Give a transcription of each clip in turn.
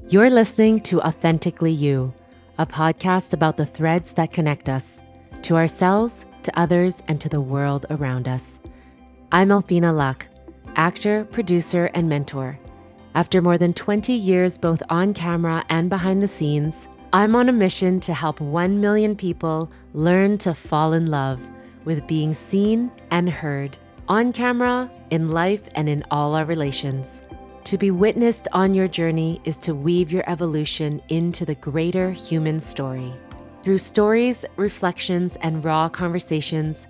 You're listening to Authentically You, a podcast about the threads that connect us to ourselves, to others, and to the world around us. I'm Alfina Luck, actor, producer, and mentor. After more than 20 years both on camera and behind the scenes, I'm on a mission to help 1 million people learn to fall in love with being seen and heard, on camera, in life, and in all our relations. To be witnessed on your journey is to weave your evolution into the greater human story. Through stories, reflections, and raw conversations,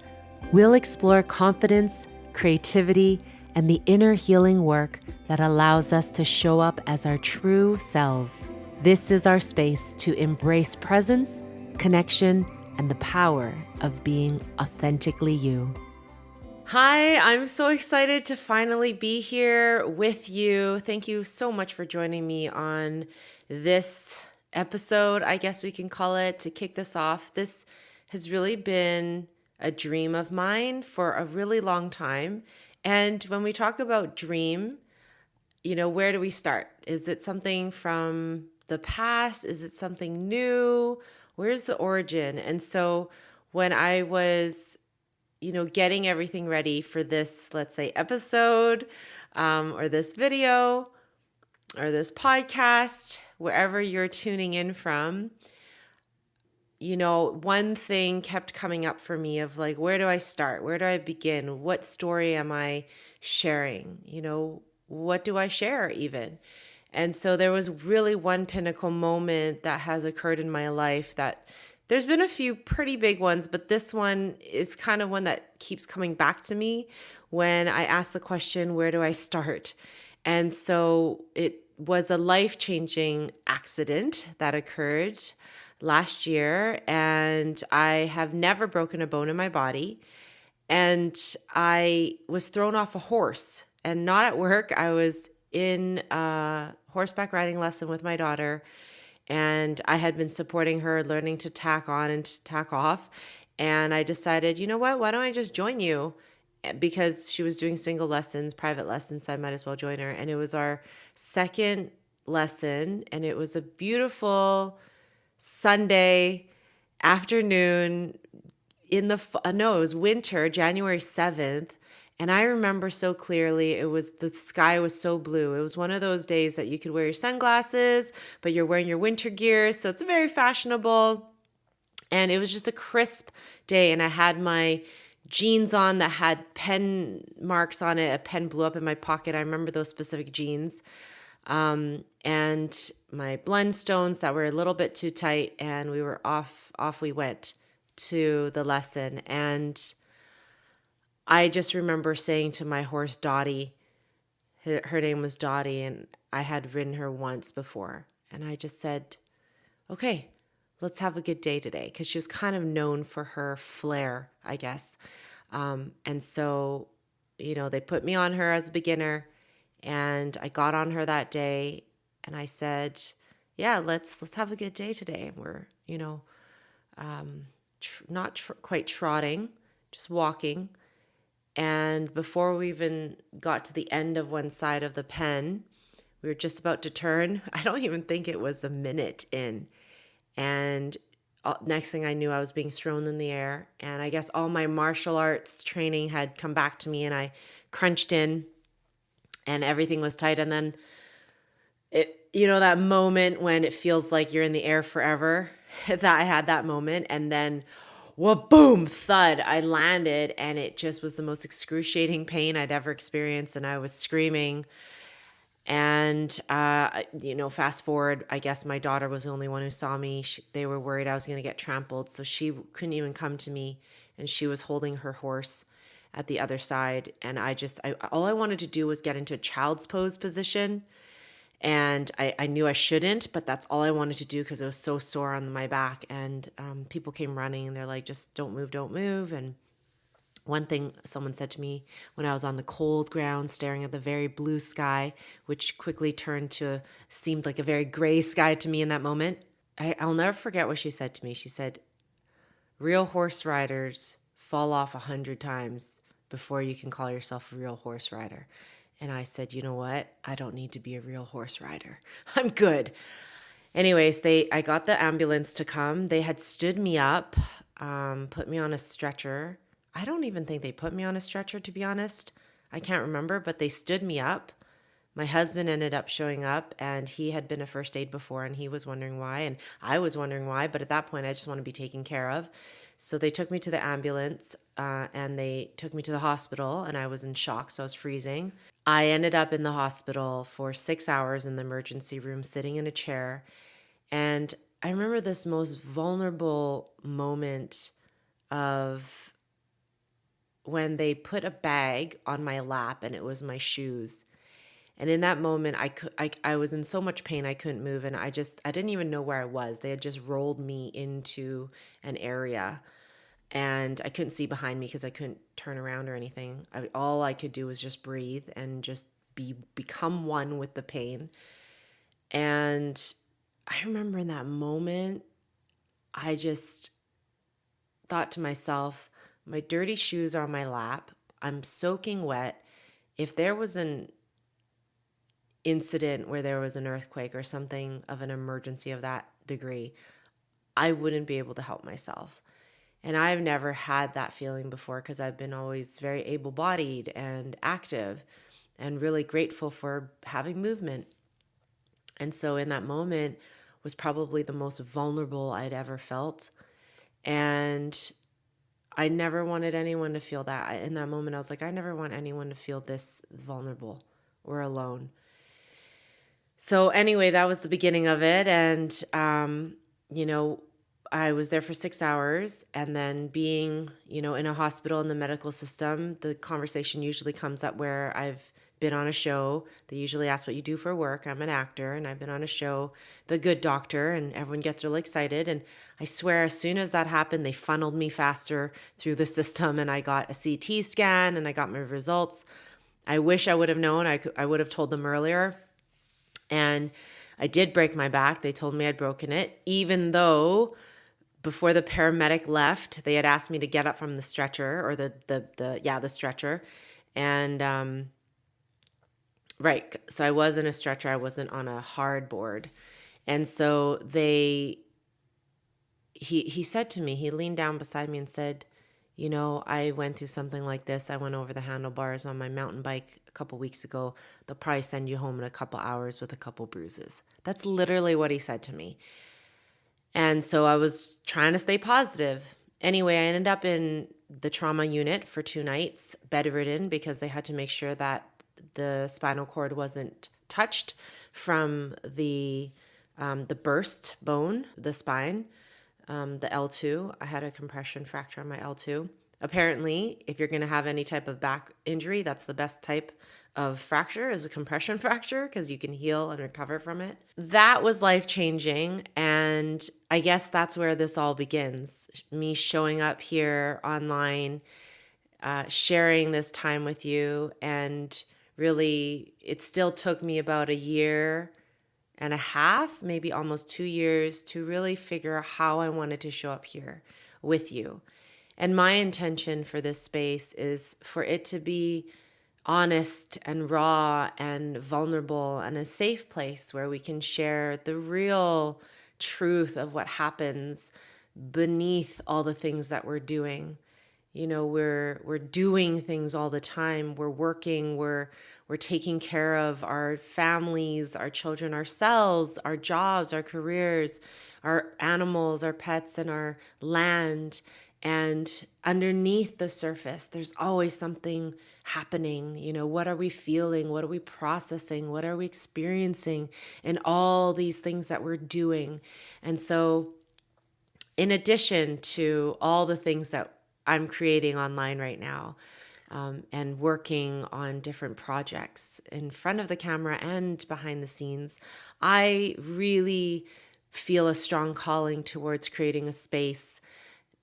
we'll explore confidence, creativity, and the inner healing work that allows us to show up as our true selves. This is our space to embrace presence, connection, and the power of being authentically you. Hi, I'm so excited to finally be here with you. Thank you so much for joining me on this episode, I guess we can call it, to kick this off. This has really been a dream of mine for a really long time. And when we talk about dream, where do we start? Is it something from the past? Is it something new? Where's the origin? And so when I was getting everything ready for this, let's say, episode or this video or this podcast, wherever you're tuning in from, one thing kept coming up for me of like, where do I start? Where do I begin? What story am I sharing? What do I share even? And so there was really one pinnacle moment that has occurred in my life that there's been a few pretty big ones, but this one is kind of one that keeps coming back to me when I ask the question, where do I start? And so it was a life-changing accident that occurred last year, and I have never broken a bone in my body. And I was thrown off a horse, and not at work. I was in a horseback riding lesson with my daughter, and I had been supporting her, learning to tack on and to tack off. And I decided, you know what, why don't I just join you? Because she was doing single lessons, private lessons, so I might as well join her. And it was our second lesson, and it was a beautiful Sunday afternoon it was winter, January 7th. And I remember so clearly, the sky was so blue. It was one of those days that you could wear your sunglasses, but you're wearing your winter gear. So it's very fashionable. And it was just a crisp day. And I had my jeans on that had pen marks on it. A pen blew up in my pocket. I remember those specific jeans. And my Blundstones that were a little bit too tight. And we were off we went to the lesson. And I just remember saying to my horse, Dottie, her name was Dottie, and I had ridden her once before. And I just said, okay, let's have a good day today. Because she was kind of known for her flair, I guess. And so, they put me on her as a beginner, and I got on her that day, and I said, yeah, let's have a good day today. And we're, not quite trotting, just walking. And before we even got to the end of one side of the pen, we were just about to turn. I don't even think it was a minute in. And next thing I knew, I was being thrown in the air. And I guess all my martial arts training had come back to me, and I crunched in and everything was tight. And then, that moment when it feels like you're in the air forever, that I had that moment. And then boom, thud, I landed, and it just was the most excruciating pain I'd ever experienced, and I was screaming. And, fast forward, I guess my daughter was the only one who saw me. They were worried I was going to get trampled, so she couldn't even come to me, and she was holding her horse at the other side. And all I wanted to do was get into a child's pose position. And I knew I shouldn't, but that's all I wanted to do because it was so sore on my back. And people came running, and they're like, just don't move, don't move. And one thing someone said to me when I was on the cold ground staring at the very blue sky, which quickly seemed like a very gray sky to me in that moment. I'll never forget what she said to me. She said, real horse riders fall off 100 times before you can call yourself a real horse rider. And I said, you know what? I don't need to be a real horse rider. I'm good. Anyways, I got the ambulance to come. They had stood me up, put me on a stretcher. I don't even think they put me on a stretcher, to be honest. I can't remember, but they stood me up. My husband ended up showing up, and he had been a first aid before, and he was wondering why, and I was wondering why, but at that point I just want to be taken care of. So they took me to the ambulance, and they took me to the hospital, and I was in shock, so I was freezing. I ended up in the hospital for 6 hours in the emergency room, sitting in a chair. And I remember this most vulnerable moment of when they put a bag on my lap, and it was my shoes. And in that moment, I was in so much pain I couldn't move, and I didn't even know where I was. They had just rolled me into an area, and I couldn't see behind me because I couldn't turn around or anything. All I could do was just breathe and just become one with the pain. And I remember in that moment, I just thought to myself, my dirty shoes are on my lap. I'm soaking wet. If there was an incident where there was an earthquake or something of an emergency of that degree, I wouldn't be able to help myself. And I've never had that feeling before because I've been always very able-bodied and active and really grateful for having movement. And so in that moment was probably the most vulnerable I'd ever felt. And I never wanted anyone to feel that. In that moment, I was like, I never want anyone to feel this vulnerable or alone. So anyway, that was the beginning of it. And, I was there for 6 hours, and then being, in a hospital in the medical system, the conversation usually comes up where I've been on a show. They usually ask what you do for work. I'm an actor, and I've been on a show, The Good Doctor, and everyone gets really excited. And I swear, as soon as that happened, they funneled me faster through the system, and I got a CT scan, and I got my results. I wish I would have known. I would have told them earlier. And I did break my back. They told me I'd broken it, even though before the paramedic left, they had asked me to get up from the stretcher, or the stretcher. And, right. So I was in a stretcher. I wasn't on a hard board. And so he said to me, he leaned down beside me and said, I went through something like this. I went over the handlebars on my mountain bike a couple weeks ago. They'll probably send you home in a couple hours with a couple bruises. That's literally what he said to me. And so I was trying to stay positive. Anyway, I ended up in the trauma unit for 2 nights, bedridden, because they had to make sure that the spinal cord wasn't touched from the burst bone, the spine, the L2. I had a compression fracture on my L2. Apparently, if you're going to have any type of back injury, that's the best type of fracture, is a compression fracture, because you can heal and recover from it. That was life-changing, and I guess that's where this all begins. Me showing up here online, sharing this time with you, and really, it still took me about a year and a half, maybe almost 2 years, to really figure out how I wanted to show up here with you. And my intention for this space is for it to be honest and raw and vulnerable, and a safe place where we can share the real truth of what happens beneath all the things that we're doing. We're doing things all the time. We're working, we're taking care of our families, our children, ourselves, our jobs, our careers, our animals, our pets, and our land. And underneath the surface, there's always something happening. What are we feeling? What are we processing? What are we experiencing? And all these things that we're doing. And so, in addition to all the things that I'm creating online right now, and working on different projects in front of the camera and behind the scenes, I really feel a strong calling towards creating a space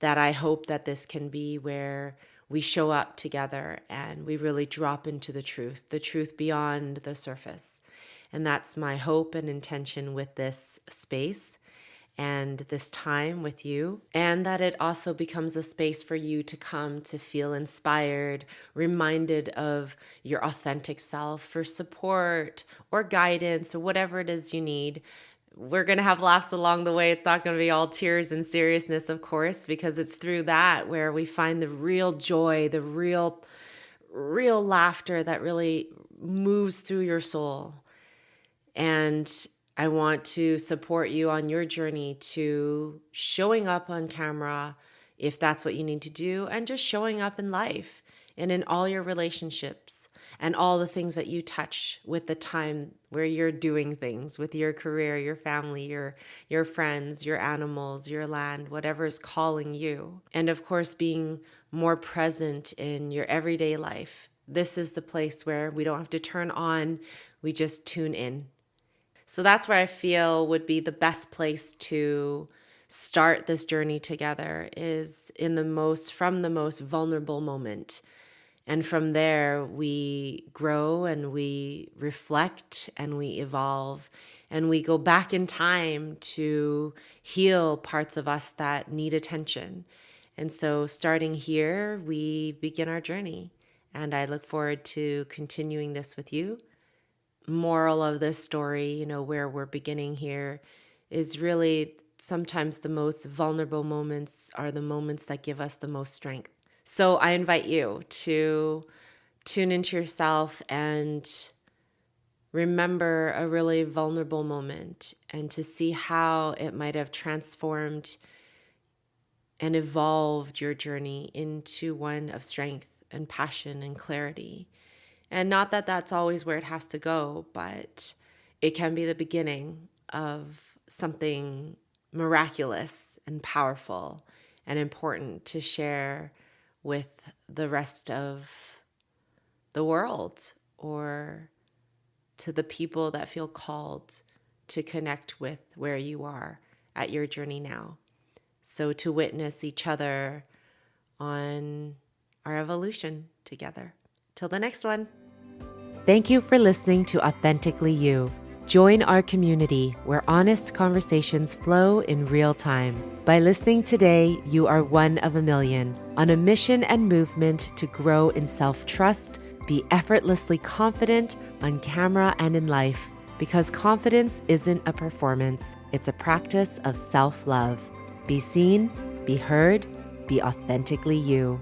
that I hope that this can be, where we show up together and we really drop into the truth beyond the surface. And that's my hope and intention with this space. and this time with you, and that it also becomes a space for you to come to feel inspired, reminded of your authentic self, for support or guidance or whatever it is you need. We're going to have laughs along the way. It's not going to be all tears and seriousness, of course, because it's through that where we find the real joy, the real laughter that really moves through your soul. And I want to support you on your journey to showing up on camera if that's what you need to do, and just showing up in life and in all your relationships and all the things that you touch with the time where you're doing things with your career, your family, your friends, your animals, your land, whatever is calling you. And of course, being more present in your everyday life. This is the place where we don't have to turn on, we just tune in. So that's where I feel would be the best place to start this journey together, is from the most vulnerable moment. And from there, we grow and we reflect and we evolve and we go back in time to heal parts of us that need attention. And so starting here, we begin our journey. And I look forward to continuing this with you. Moral of this story, where we're beginning here, is really sometimes the most vulnerable moments are the moments that give us the most strength. So I invite you to tune into yourself and remember a really vulnerable moment, and to see how it might have transformed and evolved your journey into one of strength and passion and clarity. And not that that's always where it has to go, but it can be the beginning of something miraculous and powerful and important to share with the rest of the world, or to the people that feel called to connect with where you are at your journey now. So to witness each other on our evolution together. Till the next one. Thank you for listening to Authentically You. Join our community where honest conversations flow in real time. By listening today, you are one of a million, on a mission and movement to grow in self-trust, be effortlessly confident on camera and in life. Because confidence isn't a performance, it's a practice of self-love. Be seen, be heard, be authentically you.